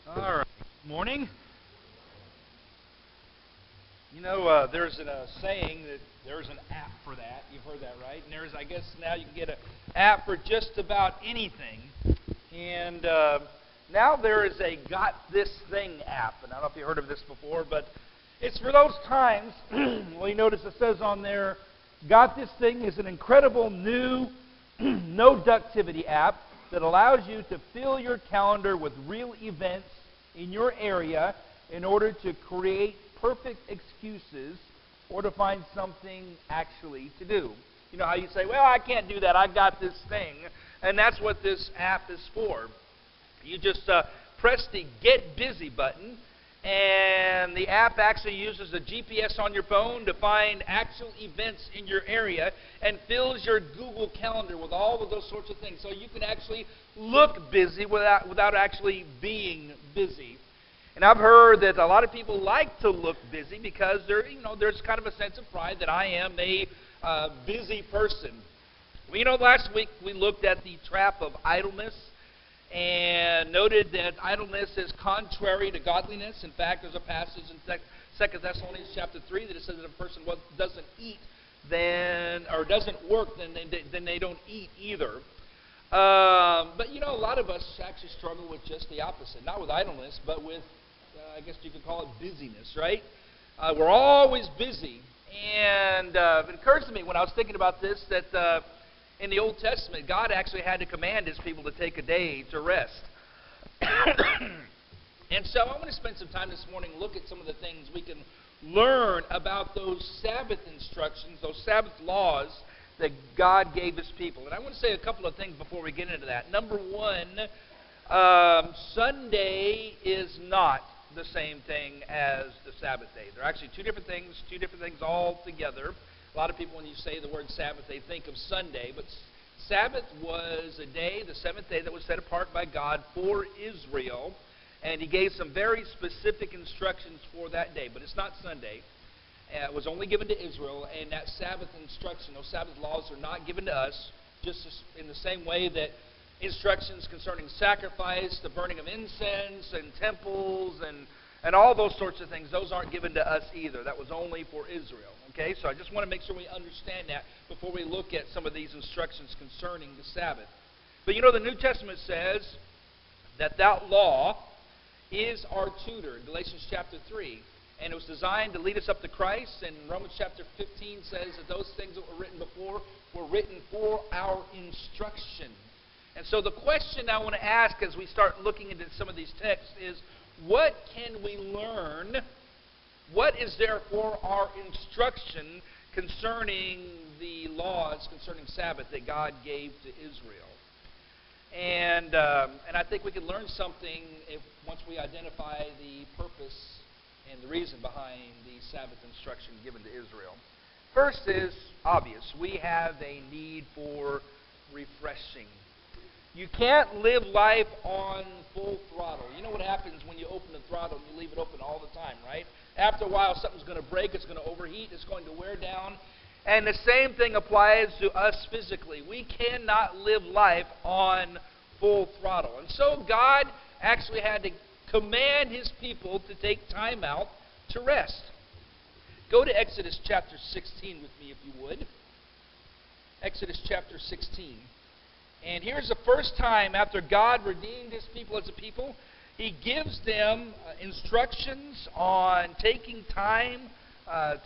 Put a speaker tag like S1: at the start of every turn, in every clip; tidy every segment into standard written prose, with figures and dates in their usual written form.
S1: All right. Morning. There's a saying that there's an app for that. You've heard that, right? And I guess now you can get an app for just about anything. And now there is a Got This Thing app. And I don't know if you heard of this before, but it's for those times. Well, you notice it says on there, Got This Thing is an incredible new no ductivity app that allows you to fill your calendar with real events in your area in order to create perfect excuses or to find something actually to do. You know how you say, well, I can't do that, I've got this thing. And that's what this app is for. You just press the Get Busy button, and the app actually uses a GPS on your phone to find actual events in your area and fills your Google Calendar with all of those sorts of things. So you can actually look busy without actually being busy. And I've heard that a lot of people like to look busy because there's kind of a sense of pride that I am a busy person. Well, last week we looked at the trap of idleness and noted that idleness is contrary to godliness. In fact, there's a passage in 2 Thessalonians chapter 3 that it says that a person doesn't eat or doesn't work, then they don't eat either. But a lot of us actually struggle with just the opposite. Not with idleness, but with, I guess you could call it busyness, right? We're always busy. And it occurs to me when I was thinking about this that in the Old Testament, God actually had to command His people to take a day to rest. And so I want to spend some time this morning look at some of the things we can learn about those Sabbath instructions, those Sabbath laws that God gave His people. And I want to say a couple of things before we get into that. Number one, Sunday is not the same thing as the Sabbath day. They're actually two different things altogether. A lot of people, when you say the word Sabbath, they think of Sunday. But Sabbath was a day, the seventh day, that was set apart by God for Israel. And He gave some very specific instructions for that day. But it's not Sunday. It was only given to Israel. And that Sabbath instruction, those Sabbath laws are not given to us, just in the same way that instructions concerning sacrifice, the burning of incense, and temples, and all those sorts of things, those aren't given to us either. That was only for Israel. Okay, so I just want to make sure we understand that before we look at some of these instructions concerning the Sabbath. But the New Testament says that law is our tutor, in Galatians chapter 3. And it was designed to lead us up to Christ. And Romans chapter 15 says that those things that were written before were written for our instruction. And so the question I want to ask as we start looking into some of these texts is, what can we learn? What is there for our instruction concerning the laws concerning Sabbath that God gave to Israel? And I think we can learn something once we identify the purpose and the reason behind the Sabbath instruction given to Israel. First is obvious. We have a need for refreshing. You can't live life on full throttle. You know what happens when you open the throttle and you leave it open all the time, right? After a while, something's going to break, it's going to overheat, it's going to wear down. And the same thing applies to us physically. We cannot live life on full throttle. And so God actually had to command His people to take time out to rest. Go to Exodus chapter 16 with me, if you would. Exodus chapter 16. And here's the first time after God redeemed His people as a people, He gives them instructions on taking time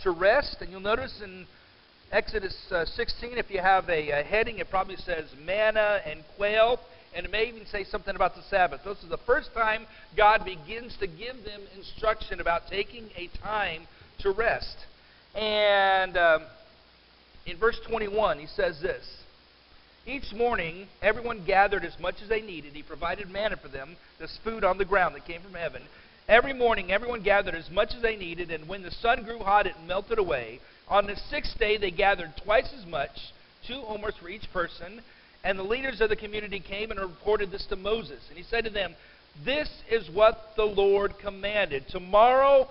S1: to rest. And you'll notice in Exodus 16, if you have a heading, it probably says manna and quail. And it may even say something about the Sabbath. This is the first time God begins to give them instruction about taking a time to rest. And in verse 21, He says this: each morning, everyone gathered as much as they needed. He provided manna for them, this food on the ground that came from heaven. Every morning, everyone gathered as much as they needed, and when the sun grew hot, it melted away. On the sixth day, they gathered twice as much, 2 omers for each person. And the leaders of the community came and reported this to Moses. And he said to them, this is what the Lord commanded. Tomorrow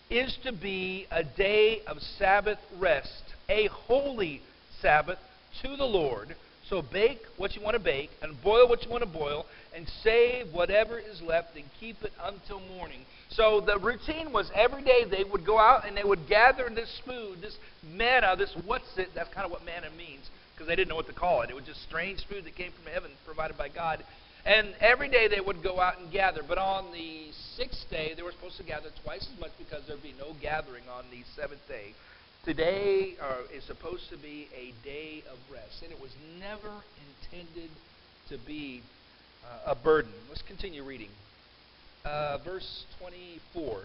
S1: is to be a day of Sabbath rest, a holy Sabbath to the Lord. So bake what you want to bake, and boil what you want to boil, and save whatever is left and keep it until morning. So the routine was every day they would go out and they would gather this food, this manna, this what's it, that's kind of what manna means, because they didn't know what to call it. It was just strange food that came from heaven provided by God. And every day they would go out and gather. But on the sixth day, they were supposed to gather twice as much because there would be no gathering on the seventh day. Today is supposed to be a day of rest. And it was never intended to be a burden. Let's continue reading. Verse 24.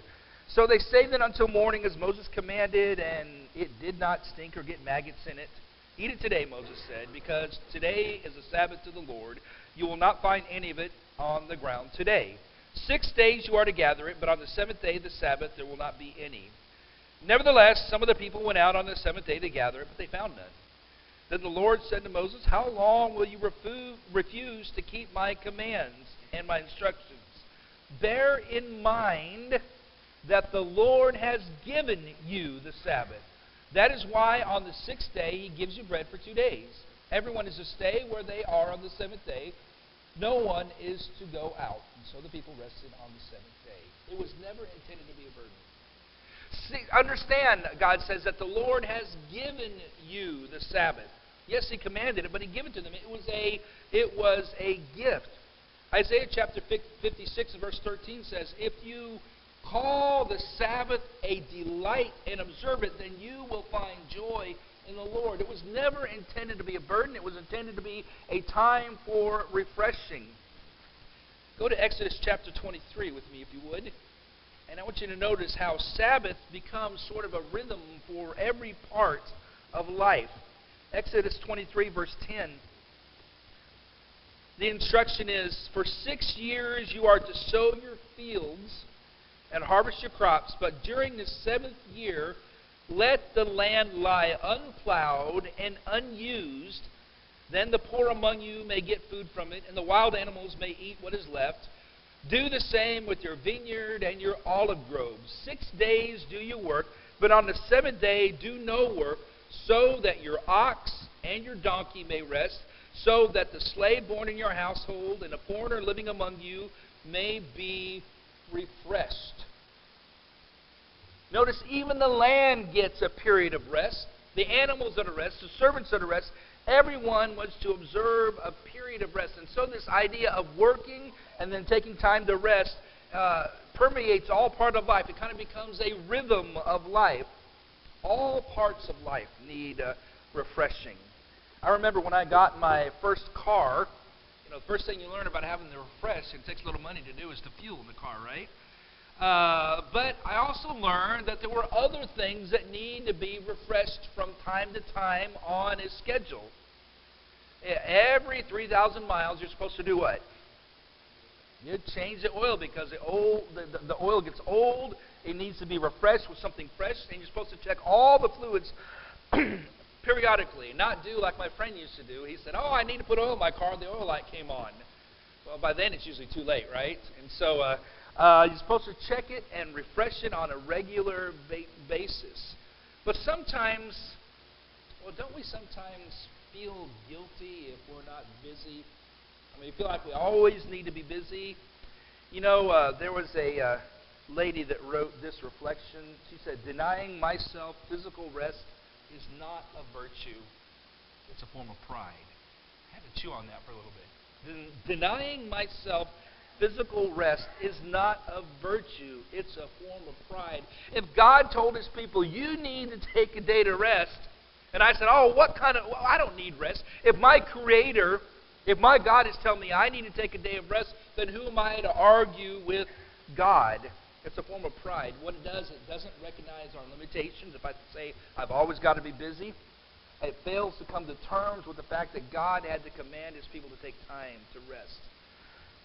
S1: So they saved it until morning as Moses commanded, and it did not stink or get maggots in it. Eat it today, Moses said, because today is a Sabbath to the Lord. You will not find any of it on the ground today. 6 days you are to gather it, but on the seventh day, the Sabbath, there will not be any. Nevertheless, some of the people went out on the seventh day to gather it, but they found none. Then the Lord said to Moses, how long will you refuse to keep my commands and my instructions? Bear in mind that the Lord has given you the Sabbath. That is why on the sixth day he gives you bread for 2 days. Everyone is to stay where they are on the seventh day. No one is to go out. And so the people rested on the seventh day. It was never intended to be a burden. See, understand, God says, that the Lord has given you the Sabbath. Yes, he commanded it, but he gave it to them. It was a gift. Isaiah chapter 56 and verse 13 says, if you call the Sabbath a delight and observe it, then you will find joy in the Lord. It was never intended to be a burden. It was intended to be a time for refreshing. Go to Exodus chapter 23 with me, if you would. And I want you to notice how Sabbath becomes sort of a rhythm for every part of life. Exodus 23, verse 10. The instruction is, for 6 years you are to sow your fields and harvest your crops, but during the seventh year, let the land lie unplowed and unused. Then the poor among you may get food from it, and the wild animals may eat what is left. Do the same with your vineyard and your olive groves. 6 days do your work, but on the seventh day do no work, so that your ox and your donkey may rest, so that the slave born in your household and a foreigner living among you may be refreshed. Notice even the land gets a period of rest. The animals are to rest. The servants are to rest. Everyone was to observe a period of rest. And so this idea of working and then taking time to rest permeates all part of life. It kind of becomes a rhythm of life. All parts of life need refreshing. I remember when I got my first car, the first thing you learn about having to refresh, it takes a little money to do, is to fuel the car, right? But I also learned that there were other things that need to be refreshed from time to time on a schedule. Every 3,000 miles, you're supposed to do what? You change the oil because the oil gets old. It needs to be refreshed with something fresh, and you're supposed to check all the fluids periodically, not do like my friend used to do. He said, I need to put oil in my car. The oil light came on. Well, by then it's usually too late, right? And so you're supposed to check it and refresh it on a regular basis. But sometimes, don't we sometimes feel guilty if we're not busy? I mean, we feel like we always need to be busy. There was a lady that wrote this reflection. She said, denying myself physical rest is not a virtue. It's a form of pride. I had to chew on that for a little bit. Denying myself physical rest is not a virtue. It's a form of pride. If God told his people, you need to take a day to rest, and I said, I don't need rest. If my Creator, if my God is telling me I need to take a day of rest, then who am I to argue with God? It's a form of pride. What it does, it doesn't recognize our limitations. If I say I've always got to be busy, it fails to come to terms with the fact that God had to command his people to take time to rest.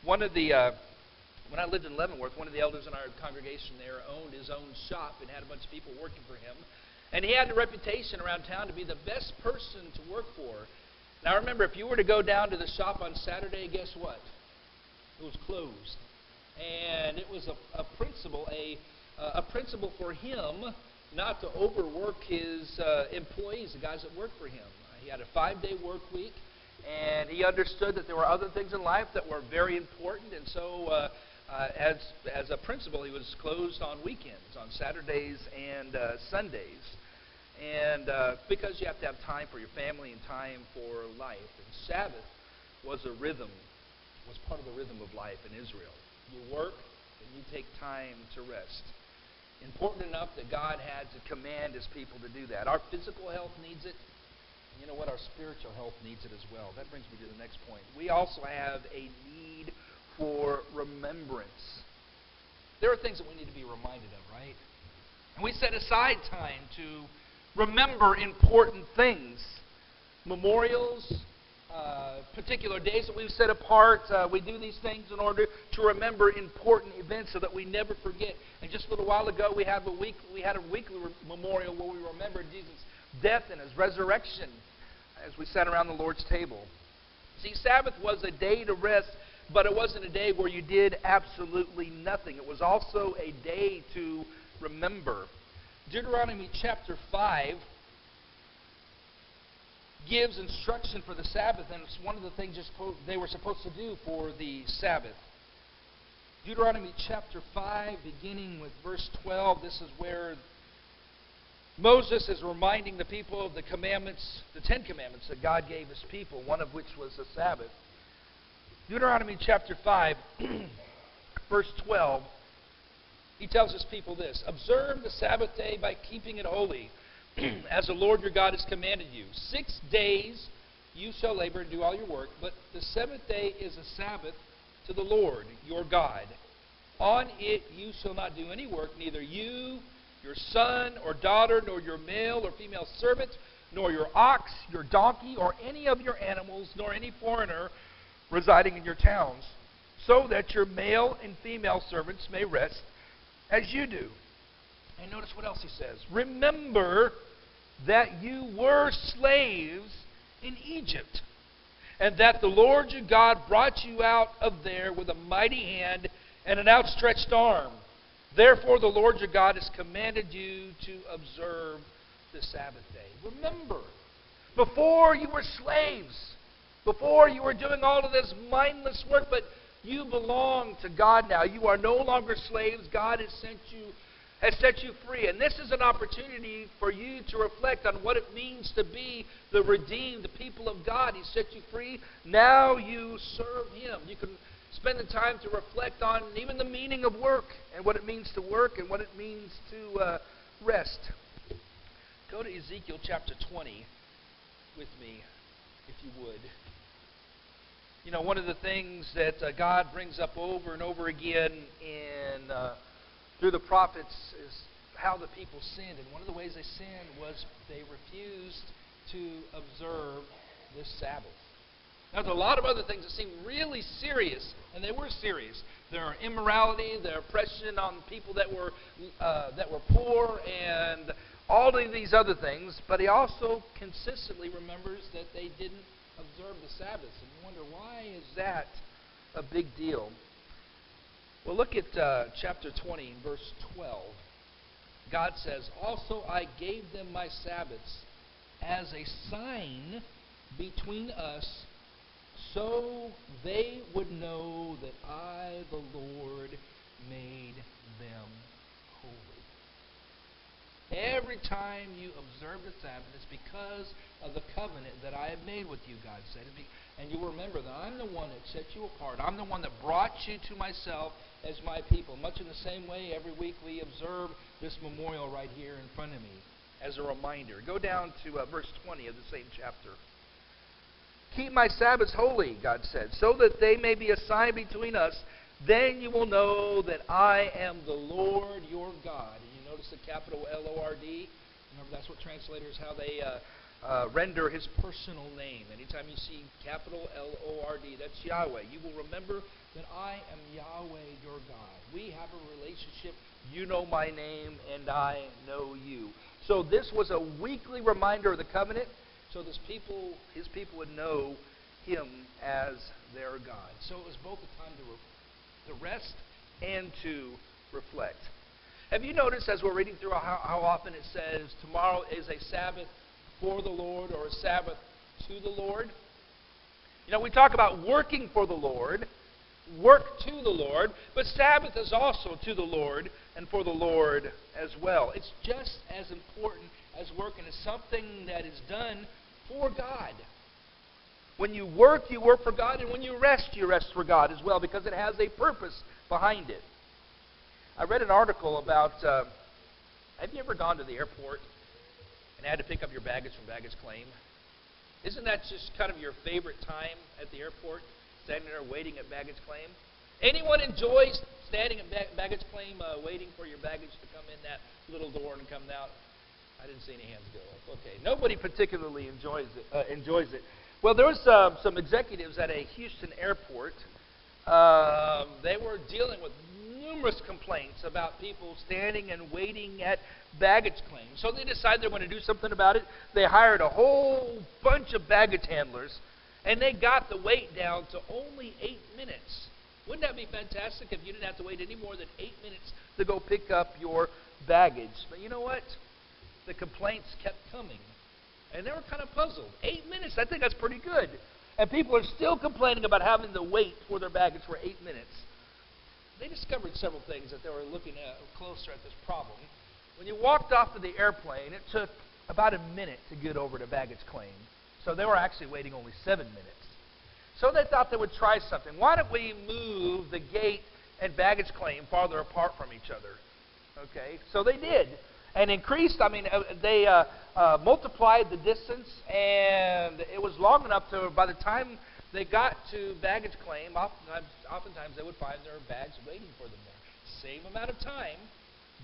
S1: When I lived in Leavenworth, one of the elders in our congregation there owned his own shop and had a bunch of people working for him. And he had a reputation around town to be the best person to work for. Now remember, if you were to go down to the shop on Saturday, guess what? It was closed. And it was a principle for him not to overwork his employees, the guys that work for him. He had a 5-day work week, And he understood that there were other things in life that were very important. And so as a principal, he was closed on weekends, on Saturdays and Sundays. And because you have to have time for your family and time for life. And Sabbath was part of the rhythm of life in Israel. You work and you take time to rest. Important enough that God had to command His people to do that. Our physical health needs it. You know what? Our spiritual health needs it as well. That brings me to the next point. We also have a need for remembrance. There are things that we need to be reminded of, right? And we set aside time to remember important things. Memorials, particular days that we've set apart. We do these things in order to remember important events so that we never forget. And just a little while ago, we had a weekly memorial where we remembered Jesus' death and His resurrection as we sat around the Lord's table. See, Sabbath was a day to rest, but it wasn't a day where you did absolutely nothing. It was also a day to remember. Deuteronomy chapter 5 gives instruction for the Sabbath, and it's one of the things they were supposed to do for the Sabbath. Deuteronomy chapter 5, beginning with verse 12, this is where Moses is reminding the people of the commandments, the 10 commandments that God gave His people, one of which was the Sabbath. Deuteronomy chapter 5, verse 12, he tells His people this: "Observe the Sabbath day by keeping it holy, as the Lord your God has commanded you. 6 days you shall labor and do all your work, but the seventh day is a Sabbath to the Lord your God. On it you shall not do any work, neither you, your son or daughter, nor your male or female servant, nor your ox, your donkey, or any of your animals, nor any foreigner residing in your towns, so that your male and female servants may rest as you do." And notice what else he says. "Remember that you were slaves in Egypt, and that the Lord your God brought you out of there with a mighty hand and an outstretched arm. Therefore the Lord your God has commanded you to observe the Sabbath day." Remember, before you were slaves, before you were doing all of this mindless work, but you belong to God now. You are no longer slaves. God has set you free. And this is an opportunity for you to reflect on what it means to be the redeemed, the people of God. He set you free. Now you serve Him. You can spend the time to reflect on even the meaning of work and what it means to work and what it means to rest. Go to Ezekiel chapter 20 with me, if you would. You know, one of the things that God brings up over and over again through the prophets is how the people sinned. And one of the ways they sinned was they refused to observe this Sabbath. Now, there's a lot of other things that seem really serious, and they were serious. There are immorality, their oppression on people that were poor, and all of these other things. But he also consistently remembers that they didn't observe the Sabbath. And you wonder, why is that a big deal? Well, look at chapter 20, verse 12. God says, "Also I gave them my Sabbaths as a sign between us, so they would know that I, the Lord, made them holy." Every time you observe the Sabbath, it's because of the covenant that I have made with you, God said. And you remember that I'm the one that set you apart. I'm the one that brought you to myself as my people. Much in the same way, every week we observe this memorial right here in front of me as a reminder. Go down to verse 20 of the same chapter. "Keep my Sabbaths holy," God said, "so that they may be a sign between us. Then you will know that I am the Lord your God." And you notice the capital L-O-R-D? Remember, that's what translators, how they render His personal name. Anytime you see capital L-O-R-D, that's Yahweh. You will remember that I am Yahweh your God. We have a relationship. You know my name, and I know you. So this was a weekly reminder of the covenant, so His people would know Him as their God. So it was both a time to rest and to reflect. Have you noticed, as we're reading through, how often it says tomorrow is a Sabbath for the Lord or a Sabbath to the Lord? You know, we talk about working for the Lord, work to the Lord, but Sabbath is also to the Lord and for the Lord as well. It's just as important as work, and it's something that is done for God. When you work for God, and when you rest for God as well, because it has a purpose behind it. I read an article about, have you ever gone to the airport and had to pick up your baggage from baggage claim? Isn't that just kind of your favorite time at the airport, standing there waiting at baggage claim? Anyone enjoys standing at baggage claim, waiting for your baggage to come in that little door and come out? I didn't see any hands go up. Okay, nobody particularly enjoys it. Well, there was some executives at a Houston airport. They were dealing with numerous complaints about people standing and waiting at baggage claim. So they decided they were going to do something about it. They hired a whole bunch of baggage handlers, and they got the wait down to only 8 minutes. Wouldn't that be fantastic if you didn't have to wait any more than 8 minutes to go pick up your baggage? But you know what? The complaints kept coming, and they were kind of puzzled. 8 minutes, I think that's pretty good. And people are still complaining about having to wait for their baggage for 8 minutes. They discovered several things that they were looking at closer at this problem. When you walked off of the airplane, it took about a minute to get over to baggage claim. So they were actually waiting only 7 minutes. So they thought they would try something. Why don't we move the gate and baggage claim farther apart from each other? Okay, so they did. And increased, they multiplied the distance, and it was long enough to, by the time they got to baggage claim, oftentimes they would find their bags waiting for them there. Same amount of time,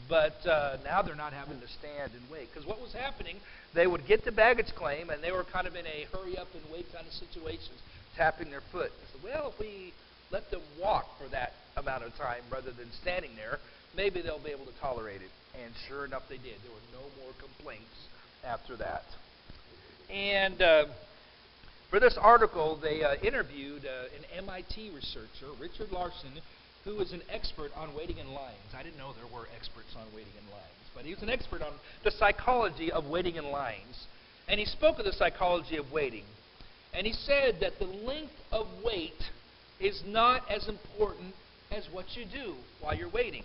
S1: but now they're not having to stand and wait. Because what was happening, they would get to baggage claim, and they were kind of in a hurry-up-and-wait kind of situations, tapping their foot. They said, well, if we let them walk for that amount of time rather than standing there, maybe they'll be able to tolerate it. And sure enough, they did. There were no more complaints after that. And for this article, they interviewed an MIT researcher, Richard Larson, who is an expert on waiting in lines. I didn't know there were experts on waiting in lines, but he was an expert on the psychology of waiting in lines. And he spoke of the psychology of waiting. And he said that the length of wait is not as important as what you do while you're waiting.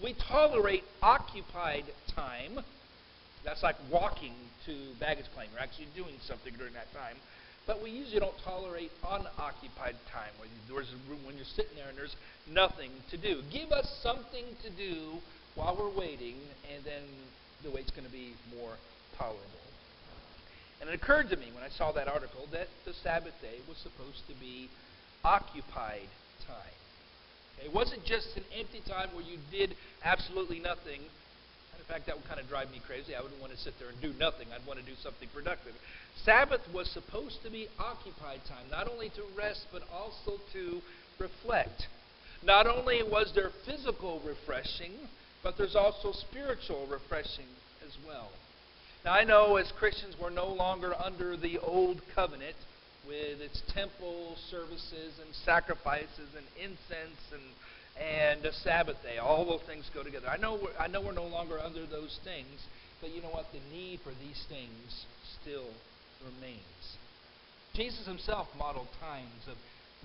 S1: We tolerate occupied time. That's like walking to baggage claim. You're actually doing something during that time. But we usually don't tolerate unoccupied time, when you're sitting there and there's nothing to do. Give us something to do while we're waiting, and then the wait's going to be more tolerable. And it occurred to me when I saw that article that the Sabbath day was supposed to be occupied time. It wasn't just an empty time where you did absolutely nothing. In fact, that would kind of drive me crazy. I wouldn't want to sit there and do nothing. I'd want to do something productive. Sabbath was supposed to be occupied time, not only to rest, but also to reflect. Not only was there physical refreshing, but there's also spiritual refreshing as well. Now, I know as Christians we're no longer under the old covenant with its temple services and sacrifices and incense and a Sabbath day. All those things go together. I know we're no longer under those things, but you know what? The need for these things still remains. Jesus himself modeled times of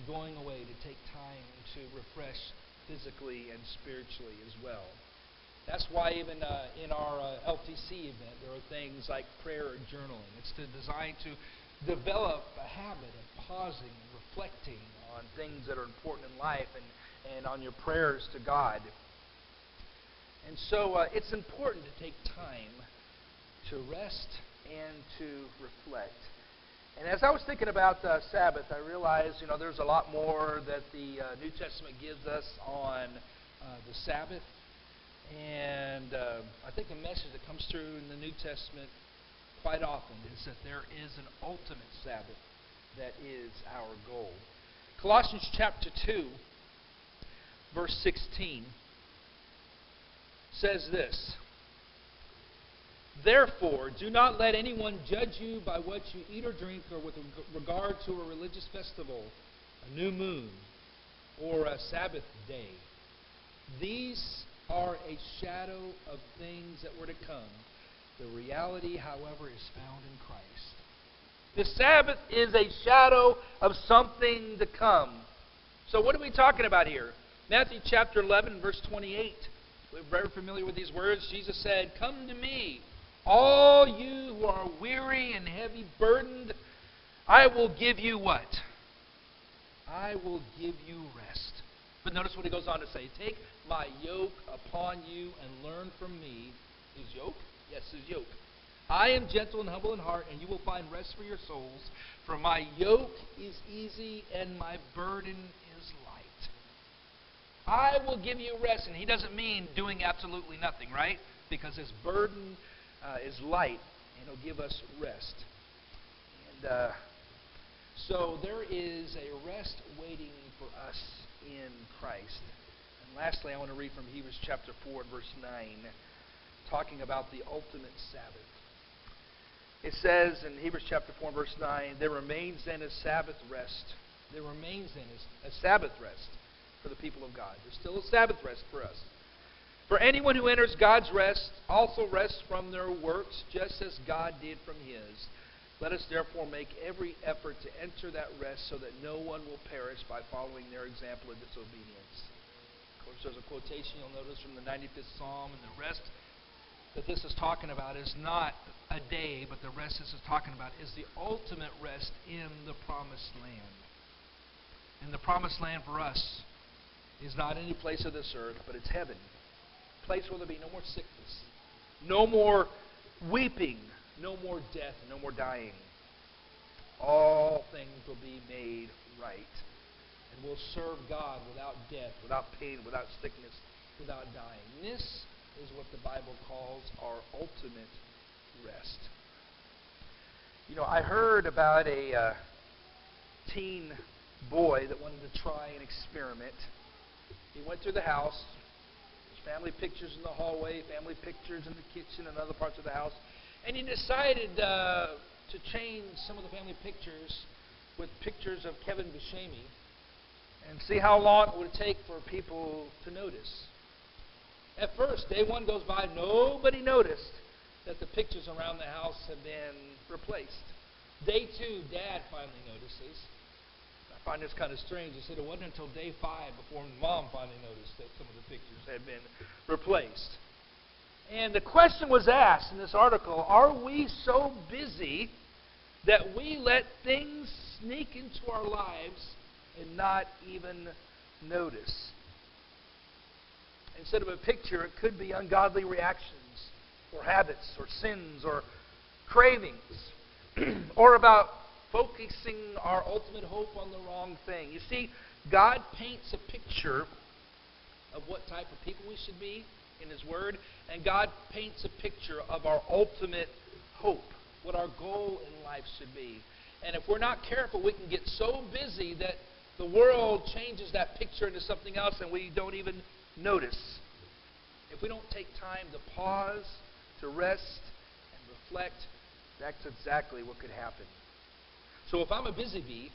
S1: going away to take time to refresh physically and spiritually as well. That's why even in our LTC event, there are things like prayer and journaling. It's designed to develop a habit of pausing and reflecting on things that are important in life and on your prayers to God. And so it's important to take time to rest and to reflect. And as I was thinking about Sabbath, I realized, there's a lot more that the New Testament gives us on the Sabbath. And I think a message that comes through in the New Testament quite often is that there is an ultimate Sabbath that is our goal. Colossians chapter 2, verse 16 says this: Therefore, do not let anyone judge you by what you eat or drink, or with regard to a religious festival, a new moon, or a Sabbath day. These are a shadow of things that were to come. The reality, however, is found in Christ. The Sabbath is a shadow of something to come. So what are we talking about here? Matthew chapter 11, verse 28. We're very familiar with these words. Jesus said, "Come to me, all you who are weary and heavy burdened. I will give you what? I will give you rest." But notice what he goes on to say. "Take my yoke upon you and learn from me." His yoke? Yes, his yoke. "I am gentle and humble in heart, and you will find rest for your souls. For my yoke is easy and my burden is light." I will give you rest. And he doesn't mean doing absolutely nothing, right? Because his burden is light, and he'll give us rest. And so there is a rest waiting for us in Christ. And lastly, I want to read from Hebrews chapter 4 and verse 9, talking about the ultimate Sabbath. It says in Hebrews chapter 4 and verse 9, "There remains then a Sabbath rest." There remains then a Sabbath rest for the people of God. There's still a Sabbath rest for us. "For anyone who enters God's rest also rests from their works, just as God did from His. Let us therefore make every effort to enter that rest, so that no one will perish by following their example of disobedience." Of course, there's a quotation you'll notice from the 95th Psalm, and the rest that this is talking about is not a day, but the rest this is talking about is the ultimate rest in the promised land. And the promised land for us is not any place of this earth, but it's heaven. A place where there'll be no more sickness, no more weeping, no more death, no more dying. All things will be made right. And we'll serve God without death, without pain, without sickness, without dying. This is what the Bible calls our ultimate rest. You know, I heard about a teen boy that wanted to try an experiment. He went through the house. There's family pictures in the hallway, family pictures in the kitchen and other parts of the house. And he decided to change some of the family pictures with pictures of Kevin Buscemi and see how long it would take for people to notice. At first, day one goes by, nobody noticed that the pictures around the house had been replaced. Day two, Dad finally notices. I find this kind of strange. He said it wasn't until day 5 before Mom finally noticed that some of the pictures had been replaced. And the question was asked in this article, are we so busy that we let things sneak into our lives and not even notice? Instead of a picture, it could be ungodly reactions or habits or sins or cravings or about focusing our ultimate hope on the wrong thing. You see, God paints a picture of what type of people we should be in His Word, and God paints a picture of our ultimate hope, what our goal in life should be. And if we're not careful, we can get so busy that the world changes that picture into something else and we don't even notice. If we don't take time to pause, to rest, and reflect, that's exactly what could happen. So if I'm a busy bee,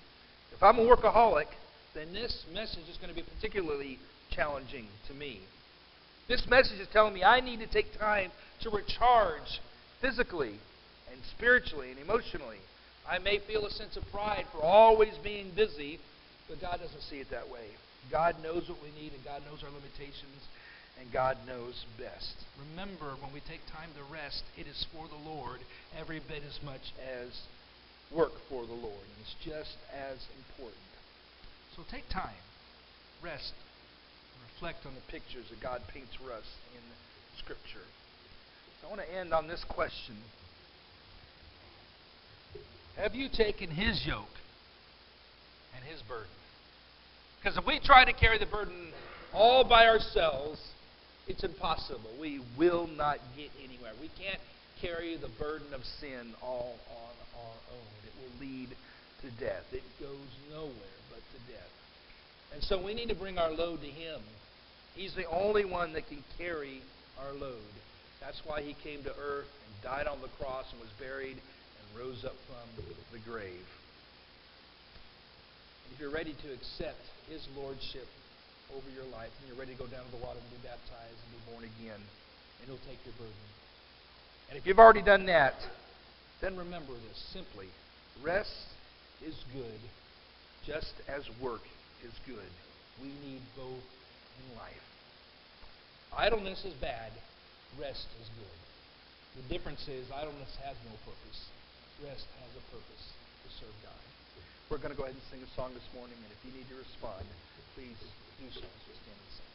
S1: if I'm a workaholic, then this message is going to be particularly challenging to me. This message is telling me I need to take time to recharge physically and spiritually and emotionally. I may feel a sense of pride for always being busy, but God doesn't see it that way. God knows what we need, and God knows our limitations, and God knows best. Remember, when we take time to rest, it is for the Lord every bit as much as work for the Lord. And it's just as important. So take time, rest, and reflect on the pictures that God paints for us in Scripture. So I want to end on this question. Have you taken His yoke and His burden? Because if we try to carry the burden all by ourselves, it's impossible. We will not get anywhere. We can't carry the burden of sin all on our own. It will lead to death. It goes nowhere but to death. And so we need to bring our load to Him. He's the only one that can carry our load. That's why He came to earth and died on the cross and was buried and rose up from the grave. If you're ready to accept His lordship over your life, and you're ready to go down to the water and be baptized and be born again, and He'll take your burden. And if you've already done that, then remember this simply. Rest is good, just as work is good. We need both in life. Idleness is bad. Rest is good. The difference is idleness has no purpose. Rest has a purpose to serve God. We're going to go ahead and sing a song this morning, and if you need to respond, please do so as we stand and sing.